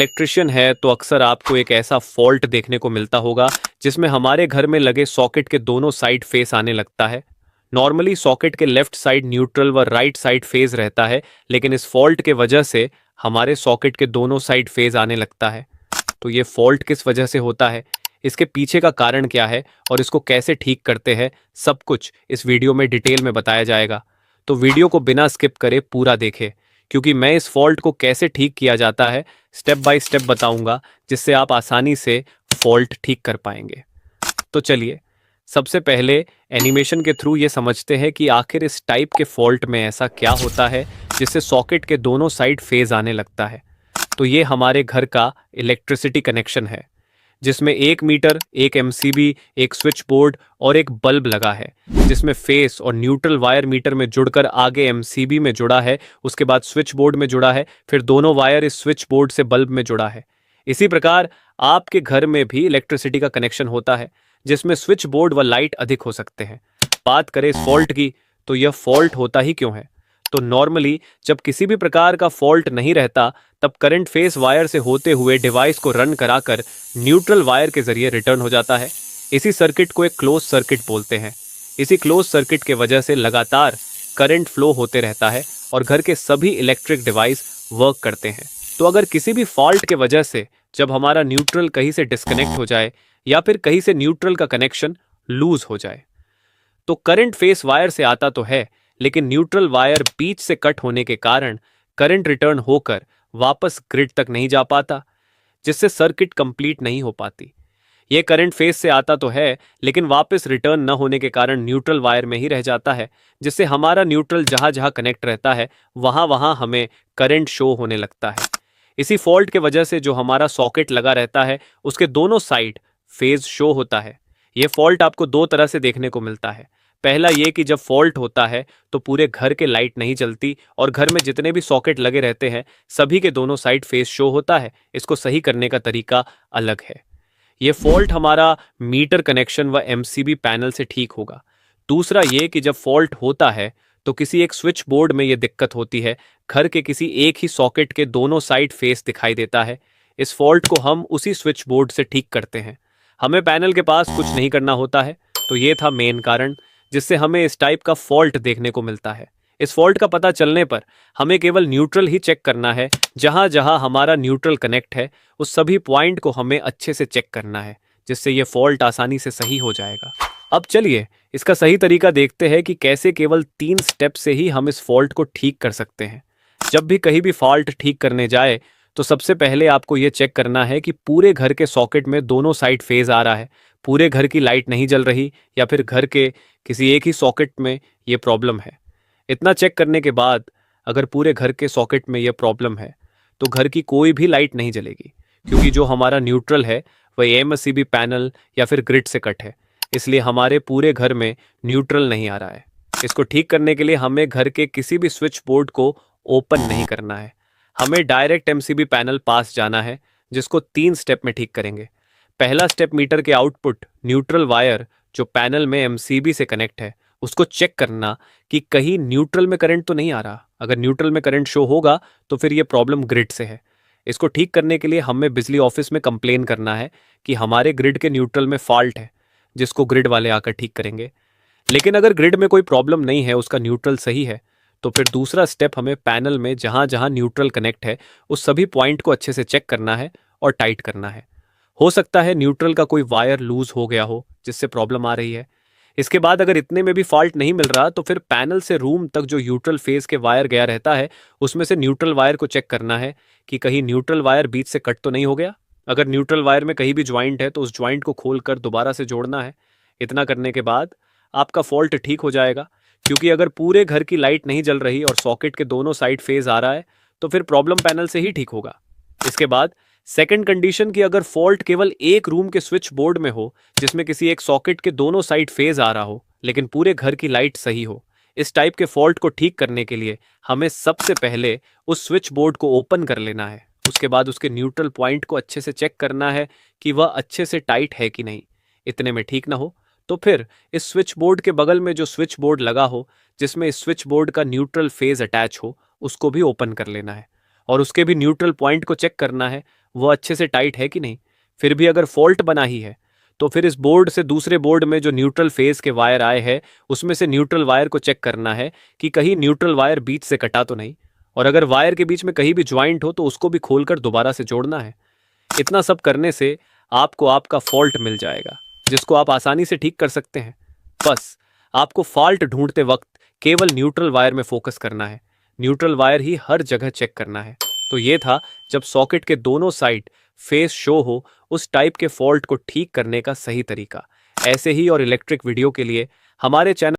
Electrician है तो अक्सर आपको एक ऐसा फॉल्ट देखने को मिलता होगा जिसमें हमारे घर में लगे सॉकेट के दोनों साइड फेस आने लगता है। नॉर्मली सॉकेट के लेफ्ट साइड न्यूट्रल व राइट साइड फेज रहता है, लेकिन इस फॉल्ट के वजह से हमारे सॉकेट के दोनों साइड फेज आने लगता है। तो ये फॉल्ट किस वजह से होता है, इसके पीछे का कारण क्या है और इसको कैसे ठीक करते हैं, सब कुछ इस वीडियो में डिटेल में बताया जाएगा। तो वीडियो को बिना स्किप करे पूरा देखें, क्योंकि मैं इस फॉल्ट को कैसे ठीक किया जाता है स्टेप बाय स्टेप बताऊंगा, जिससे आप आसानी से फॉल्ट ठीक कर पाएंगे। तो चलिए सबसे पहले एनिमेशन के थ्रू ये समझते हैं कि आखिर इस टाइप के फॉल्ट में ऐसा क्या होता है जिससे सॉकेट के दोनों साइड फेज आने लगता है। तो ये हमारे घर का इलेक्ट्रिसिटी कनेक्शन है, जिसमें 1 मीटर, एक एमसीबी, एक स्विच बोर्ड और एक बल्ब लगा है, जिसमें फेस और न्यूट्रल वायर मीटर में जुड़कर आगे एमसीबी में जुड़ा है, उसके बाद स्विच बोर्ड में जुड़ा है, फिर दोनों वायर इस स्विच बोर्ड से बल्ब में जुड़ा है। इसी प्रकार आपके घर में भी इलेक्ट्रिसिटी का कनेक्शन होता है, जिसमें स्विच बोर्ड व लाइट अधिक हो सकते हैं। बात करें इस फॉल्ट की, तो यह फॉल्ट होता ही क्यों है? तो नॉर्मली जब किसी भी प्रकार का फॉल्ट नहीं रहता, तब करंट फेस वायर से होते हुए डिवाइस को रन कराकर न्यूट्रल वायर के जरिए रिटर्न हो जाता है। इसी सर्किट को एक क्लोज सर्किट बोलते हैं। इसी क्लोज सर्किट के वजह से लगातार करंट फ्लो होते रहता है और घर के सभी इलेक्ट्रिक डिवाइस वर्क करते हैं। तो अगर किसी भी फॉल्ट के वजह से जब हमारा न्यूट्रल कहीं से डिस्कनेक्ट हो जाए या फिर कहीं से न्यूट्रल का कनेक्शन लूज हो जाए, तो करंट फेस वायर से आता तो है, लेकिन न्यूट्रल वायर बीच से कट होने के कारण करंट रिटर्न होकर वापस ग्रिड तक नहीं जा पाता, जिससे सर्किट कंप्लीट नहीं हो पाती। यह करंट फेस से आता तो है, लेकिन वापस रिटर्न न होने के कारण न्यूट्रल वायर में ही रह जाता है, जिससे हमारा न्यूट्रल जहां जहां कनेक्ट रहता है वहां वहां हमें करंट शो होने लगता है। इसी फॉल्ट के वजह से जो हमारा सॉकेट लगा रहता है उसके दोनों साइड फेज शो होता है। यह फॉल्ट आपको दो तरह से देखने को मिलता है। पहला ये कि जब फॉल्ट होता है तो पूरे घर के लाइट नहीं जलती और घर में जितने भी सॉकेट लगे रहते हैं सभी के दोनों साइड फेस शो होता है। इसको सही करने का तरीका अलग है। ये फॉल्ट हमारा मीटर कनेक्शन व एमसीबी पैनल से ठीक होगा। दूसरा ये कि जब फॉल्ट होता है तो किसी एक स्विच बोर्ड में यह दिक्कत होती है, घर के किसी एक ही सॉकेट के दोनों साइड फेस दिखाई देता है। इस फॉल्ट को हम उसी स्विच बोर्ड से ठीक करते हैं। हमें पैनल के पास कुछ नहीं करना होता है। तो ये था मेन कारण जिससे हमें इस टाइप का फॉल्ट देखने को मिलता है। इस फॉल्ट का पता चलने पर हमें केवल न्यूट्रल ही चेक करना है। जहां जहां हमारा न्यूट्रल कनेक्ट है उस सभी पॉइंट को हमें अच्छे से चेक करना है, जिससे यह फॉल्ट आसानी से सही हो जाएगा। अब चलिए इसका सही तरीका देखते हैं कि कैसे केवल 3 स्टेप से ही हम इस फॉल्ट को ठीक कर सकते हैं। जब भी कहीं भी फॉल्ट ठीक करने जाए तो सबसे पहले आपको यह चेक करना है कि पूरे घर के सॉकेट में दोनों साइड फेज आ रहा है, पूरे घर की लाइट नहीं जल रही, या फिर घर के किसी एक ही सॉकेट में यह प्रॉब्लम है। इतना चेक करने के बाद अगर पूरे घर के सॉकेट में यह प्रॉब्लम है तो घर की कोई भी लाइट नहीं जलेगी, क्योंकि जो हमारा न्यूट्रल है वह एमसीबी पैनल या फिर ग्रिड से कट है, इसलिए हमारे पूरे घर में न्यूट्रल नहीं आ रहा है। इसको ठीक करने के लिए हमें घर के किसी भी स्विच बोर्ड को ओपन नहीं करना है, हमें डायरेक्ट एमसीबी पैनल पास जाना है, जिसको 3 स्टेप में ठीक करेंगे। पहला स्टेप मीटर के आउटपुट न्यूट्रल वायर जो पैनल में एमसीबी से कनेक्ट है उसको चेक करना कि कहीं न्यूट्रल में करंट तो नहीं आ रहा। अगर न्यूट्रल में करंट शो होगा तो फिर यह प्रॉब्लम ग्रिड से है। इसको ठीक करने के लिए हमें बिजली ऑफिस में कंप्लेन करना है कि हमारे ग्रिड के न्यूट्रल में फॉल्ट है, जिसको ग्रिड वाले आकर ठीक करेंगे। लेकिन अगर ग्रिड में कोई प्रॉब्लम नहीं है, उसका न्यूट्रल सही है, तो फिर दूसरा स्टेप हमें पैनल में जहां जहां न्यूट्रल कनेक्ट है उस सभी पॉइंट को अच्छे से चेक करना है और टाइट करना है। हो सकता है न्यूट्रल का कोई वायर लूज हो गया हो जिससे प्रॉब्लम आ रही है। इसके बाद अगर इतने में भी फॉल्ट नहीं मिल रहा तो फिर पैनल से रूम तक जो न्यूट्रल फेज के वायर गया रहता है उसमें से न्यूट्रल वायर को चेक करना है कि कहीं न्यूट्रल वायर बीच से कट तो नहीं हो गया। अगर न्यूट्रल वायर में कहीं भी ज्वाइंट है तो उस ज्वाइंट को खोलकर दोबारा से जोड़ना है। इतना करने के बाद आपका फॉल्ट ठीक हो जाएगा, क्योंकि अगर पूरे घर की लाइट नहीं जल रही और सॉकेट के दोनों साइड फेज आ रहा है तो फिर प्रॉब्लम पैनल से ही ठीक होगा। इसके बाद सेकंड कंडीशन की अगर फॉल्ट केवल एक रूम के स्विच बोर्ड में हो, जिसमें किसी एक सॉकेट के दोनों साइड फेज आ रहा हो लेकिन पूरे घर की लाइट सही हो, इस टाइप के फॉल्ट को ठीक करने के लिए हमें सबसे पहले उस स्विच बोर्ड को ओपन कर लेना है। उसके बाद उसके न्यूट्रल पॉइंट को अच्छे से चेक करना है कि वह अच्छे से टाइट है कि नहीं। इतने में ठीक ना हो तो फिर इस स्विच बोर्ड के बगल में जो स्विच बोर्ड लगा हो जिसमें इस स्विच बोर्ड का न्यूट्रल फेज अटैच हो उसको भी ओपन कर लेना है और उसके भी न्यूट्रल पॉइंट को चेक करना है वो अच्छे से टाइट है कि नहीं। फिर भी अगर फॉल्ट बना ही है तो फिर इस बोर्ड से दूसरे बोर्ड में जो न्यूट्रल फेज के वायर आए हैं उसमें से न्यूट्रल वायर को चेक करना है कि कहीं न्यूट्रल वायर बीच से कटा तो नहीं, और अगर वायर के बीच में कहीं भी ज्वाइंट हो तो उसको भी खोलकर दोबारा से जोड़ना है। इतना सब करने से आपको आपका फॉल्ट मिल जाएगा, जिसको आप आसानी से ठीक कर सकते हैं। बस आपको फॉल्ट ढूंढते वक्त केवल न्यूट्रल वायर में फोकस करना है, न्यूट्रल वायर ही हर जगह चेक करना है। तो ये था जब सॉकेट के दोनों साइड फेस शो हो उस टाइप के फॉल्ट को ठीक करने का सही तरीका। ऐसे ही और इलेक्ट्रिक वीडियो के लिए हमारे चैनल